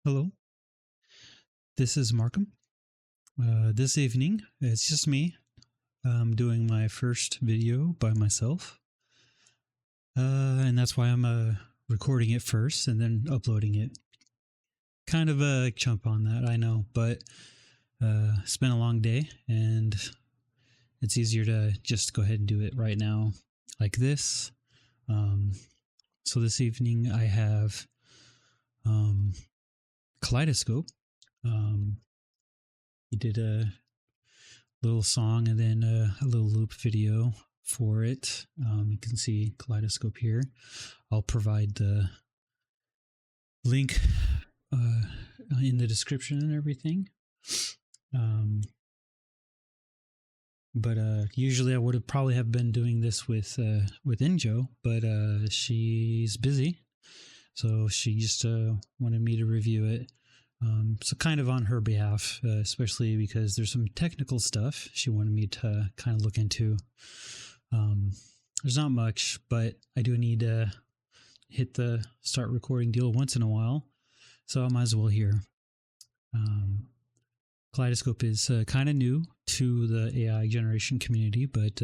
Hello, this is Markham. This evening, it's just me. I'm doing my first video by myself. And that's why I'm recording it first and then uploading it. Kind of a chump on that, I know, but it's been a long day and it's easier to just go ahead and do it right now like this. So this evening I have Kaleidescope. He did a little song and then a little loop video for it. You can see Kaleidescope here. I'll provide the link in the description and everything. But usually I would have probably have been doing this with Injo, but she's busy, so she just wanted me to review it. So kind of on her behalf, especially because there's some technical stuff she wanted me to kind of look into. There's not much, but I do need to hit the start recording deal once in a while, so I might as well here. Kaleidescope is kind of new to the AI generation community, but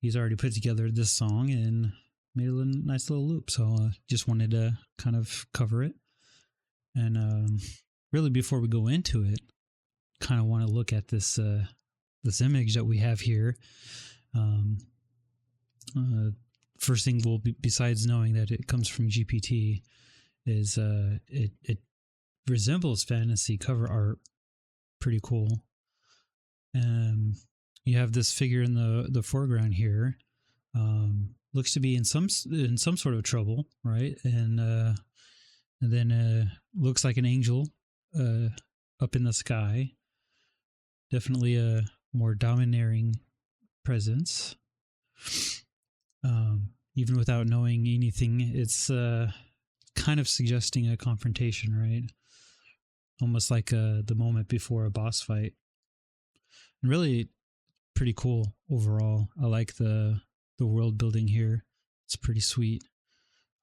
he's already put together this song and made a nice little loop, so just wanted to kind of cover it. And really, before we go into it, kind of want to look at this this image that we have here. First thing will be, besides knowing that it comes from GPT, is it resembles fantasy cover art. Pretty cool. You have this figure in the foreground here. Looks to be in some sort of trouble, right? And then looks like an angel up in the sky. Definitely a more domineering presence. Even without knowing anything, it's kind of suggesting a confrontation, right? Almost like the moment before a boss fight. And really pretty cool overall. I like the world building here. It's pretty sweet.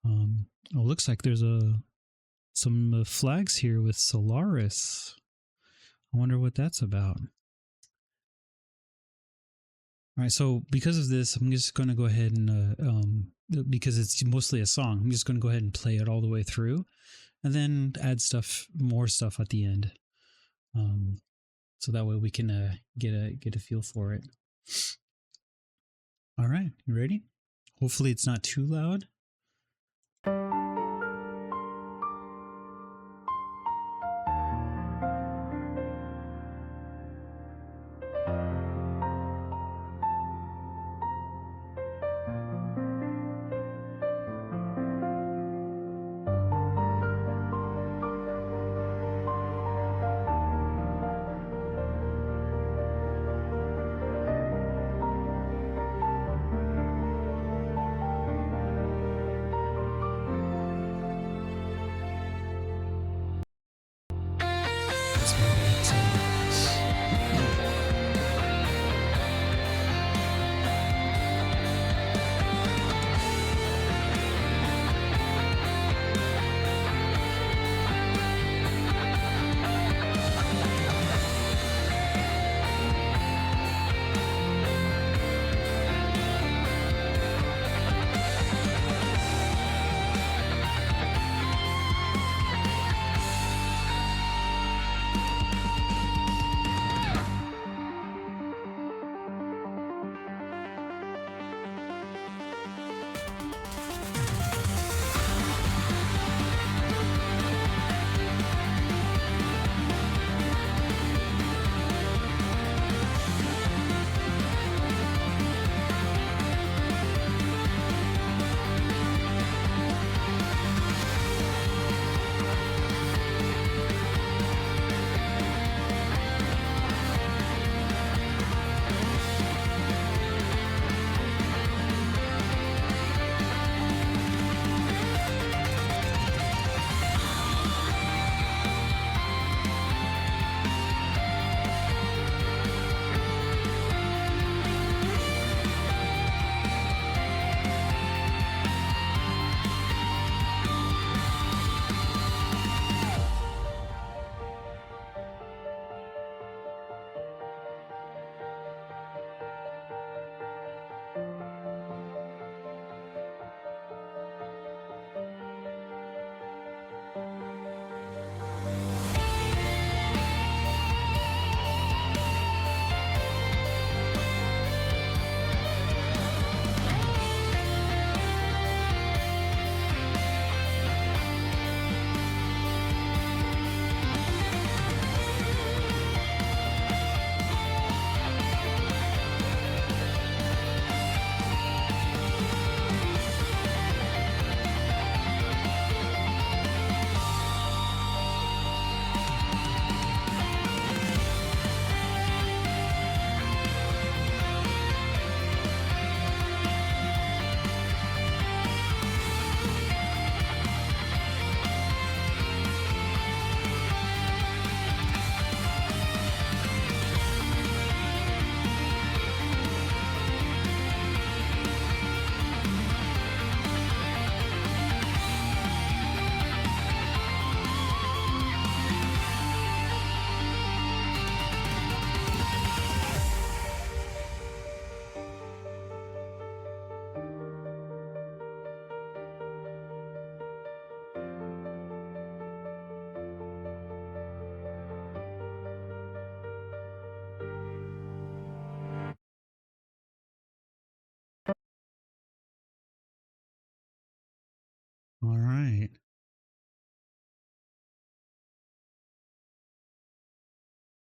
It looks like there's some flags here with Solaris. I wonder what that's about. All right, so because of this, I'm just going to go ahead and, because it's mostly a song, I'm just going to go ahead and play it all the way through and then add more stuff at the end. So that way we can get a feel for it. All right, you ready? Hopefully it's not too loud.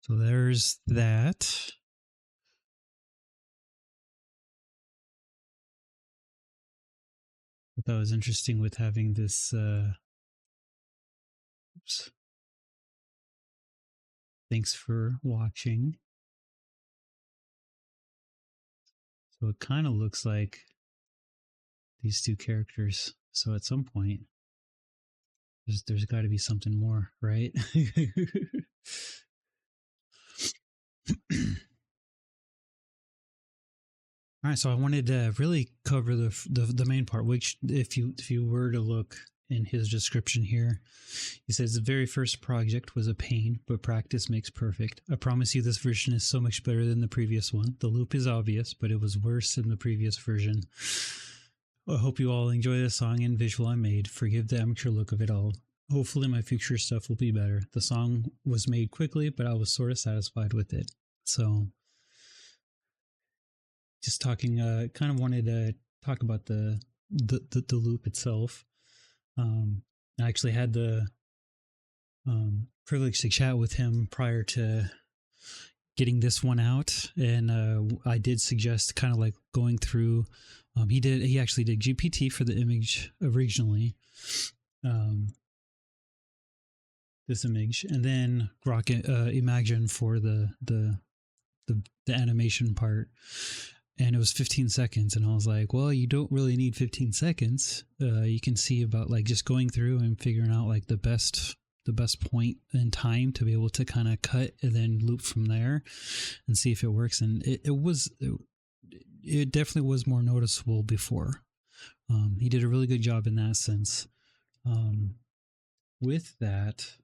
So there's that. I thought it was interesting with having this. Oops. Thanks for watching. So it kind of looks like these two characters. So at some point, there's got to be something more, right? All right, so I wanted to really cover the main part, which if you were to look in his description here, he says the very first project was a pain, but practice makes perfect. I promise you this version is so much better than the previous one. The loop is obvious, but it was worse than the previous version. I hope you all enjoy the song and visual I made. Forgive the amateur look of it all. Hopefully my future stuff will be better. The song was made quickly, but I was sort of satisfied with it. So just talking, kind of wanted to talk about the loop itself. I actually had the privilege to chat with him prior to getting this one out, and I did suggest kind of like going through. He actually did GPT for the image originally, this image, and then Imagine for the animation part. And it was 15 seconds. And I was like, well, you don't really need 15 seconds. You can see about like just going through and figuring out like the best point in time to be able to kind of cut and then loop from there and see if it works. And it definitely was more noticeable before. He did a really good job in that sense. With that,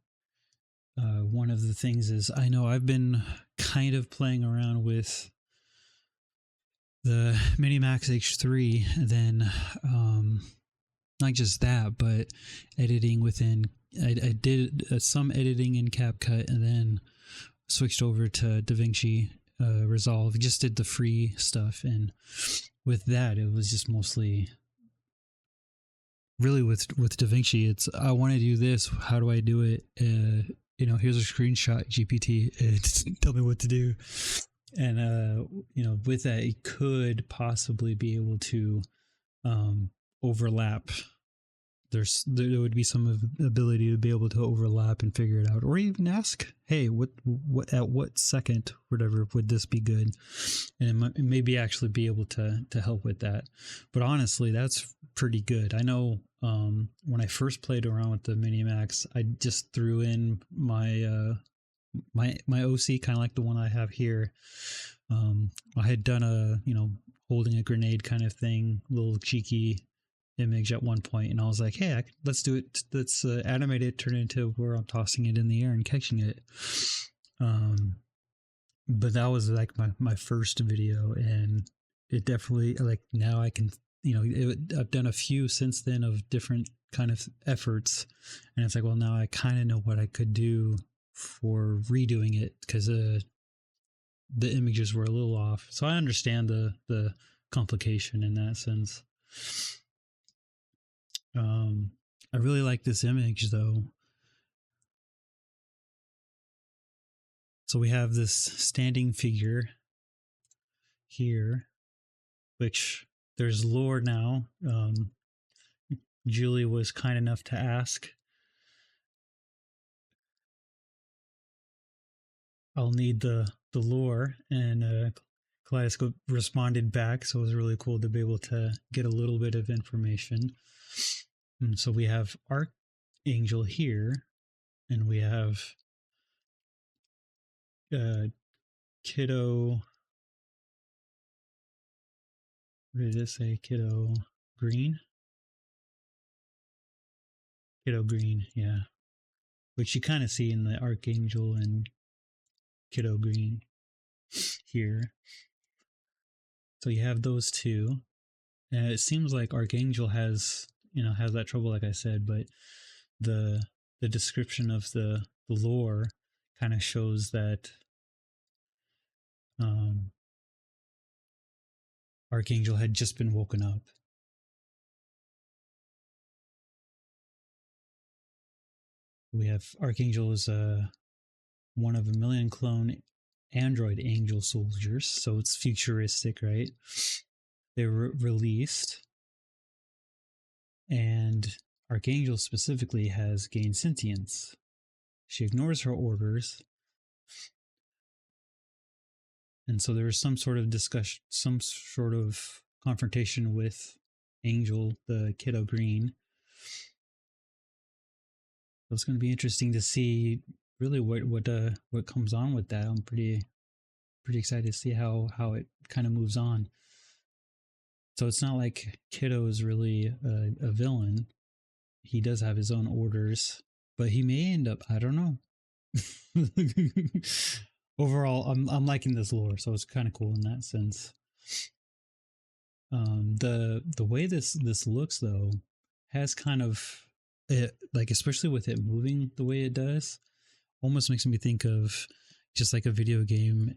one of the things is I know I've been kind of playing around with the Minimax H3, then not just that, but editing within. I did some editing in CapCut and then switched over to DaVinci Resolve. Just did the free stuff, and with that, it was just mostly really with DaVinci. It's I want to do this. How do I do it? Here's a screenshot GPT. Tell me what to do. And with that, it could possibly be able to overlap. There would be some ability to be able to overlap and figure it out, or even ask, hey, what at what second, whatever, would this be good? And it maybe actually be able to help with that. But honestly, that's pretty good. I know when I first played around with the Minimax, I just threw in my my OC, kind of like the one I have here. I had done a holding a grenade kind of thing, little cheeky image at one point, and I was like, hey, let's do it. Let's animate it, turn it into where I'm tossing it in the air and catching it. But that was like my first video, and it definitely, like, now I can, I've done a few since then of different kind of efforts, and it's like, well, now I kind of know what I could do for redoing it, because the images were a little off. So I understand the complication in that sense. I really like this image though. So we have this standing figure here, which there's lore now. Julie was kind enough to ask. I'll need the lore, and Kaleidescope responded back, so it was really cool to be able to get a little bit of information. And so we have Archangel here, and we have KDO. What did it say? KDO Green? KDO Green, yeah. Which you kind of see in the Archangel and KDO Green here. So you have those two. And it seems like Archangel has that trouble, like I said, but the description of the lore kind of shows that Archangel had just been woken up. We have Archangel is one of a million clone android angel soldiers. So it's futuristic, right? They were released, and Archangel specifically has gained sentience. She ignores her orders. And so there was some sort of discussion, some sort of confrontation with Angel, the KDO Green. So it's going to be interesting to see really what comes on with that. I'm pretty excited to see how it kind of moves on. So it's not like KDO is really a villain. He does have his own orders, but he may end up, I don't know. Overall, I'm liking this lore, so it's kind of cool in that sense. The way this looks though has kind of it, like, especially with it moving the way it does, almost makes me think of just like a video game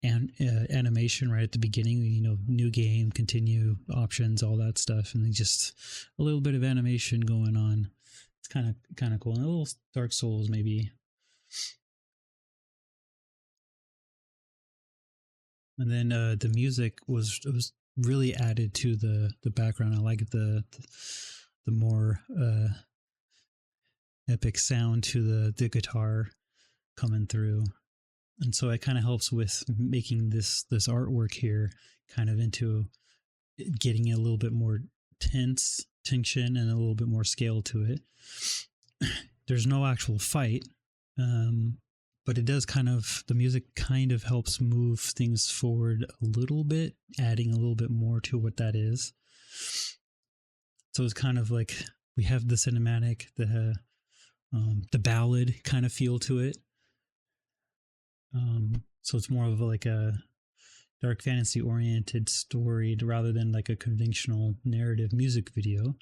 animation right at the beginning, you know, new game, continue, options, all that stuff, and then just a little bit of animation going on. It's kind of cool, and a little Dark Souls maybe. And then the music was really added to the background. I like the more epic sound to the guitar coming through, and so it kind of helps with making this artwork here kind of into getting a little bit more tension and a little bit more scale to it. There's no actual fight, but it does kind of, the music kind of helps move things forward a little bit, adding a little bit more to what that is. So it's kind of like we have the cinematic, the ballad kind of feel to it. So it's more of like a dark fantasy oriented story rather than like a conventional narrative music video.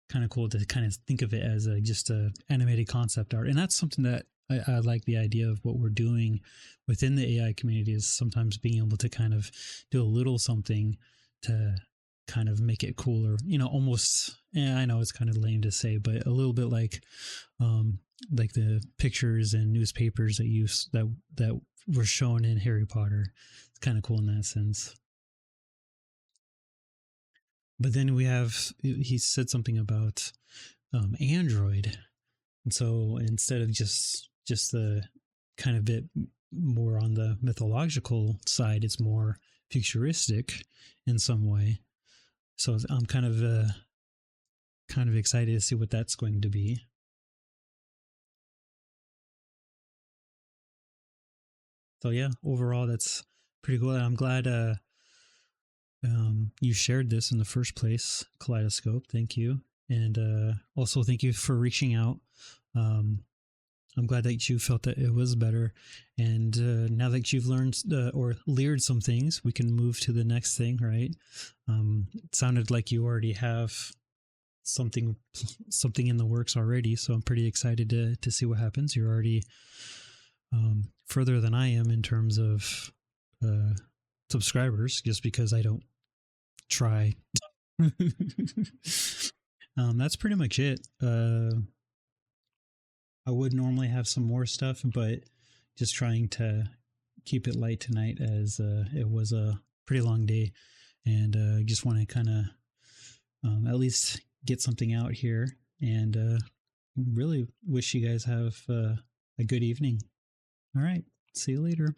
Kind of cool to kind of think of it as just a animated concept art, and that's something that I like the idea of what we're doing within the AI community, is sometimes being able to kind of do a little something to kind of make it cooler, you know, almost, I know it's kind of lame to say, but a little bit like the pictures and newspapers that were shown in Harry Potter. It's kind of cool in that sense. But then he said something about Android. And so instead of just the kind of bit more on the mythological side, it's more futuristic in some way. So I'm kind of excited to see what that's going to be. So yeah, overall that's pretty cool. I'm glad you shared this in the first place, Kaleidescope. Thank you. And also thank you for reaching out. I'm glad that you felt that it was better. And now that you've learned or leared some things, we can move to the next thing, right? It sounded like you already have something in the works already. So I'm pretty excited to see what happens. You're already further than I am in terms of subscribers, just because I don't try. That's pretty much it. I would normally have some more stuff, but just trying to keep it light tonight, as it was a pretty long day, and I just want to kind of at least get something out here, and really wish you guys have a good evening. All right, see you later.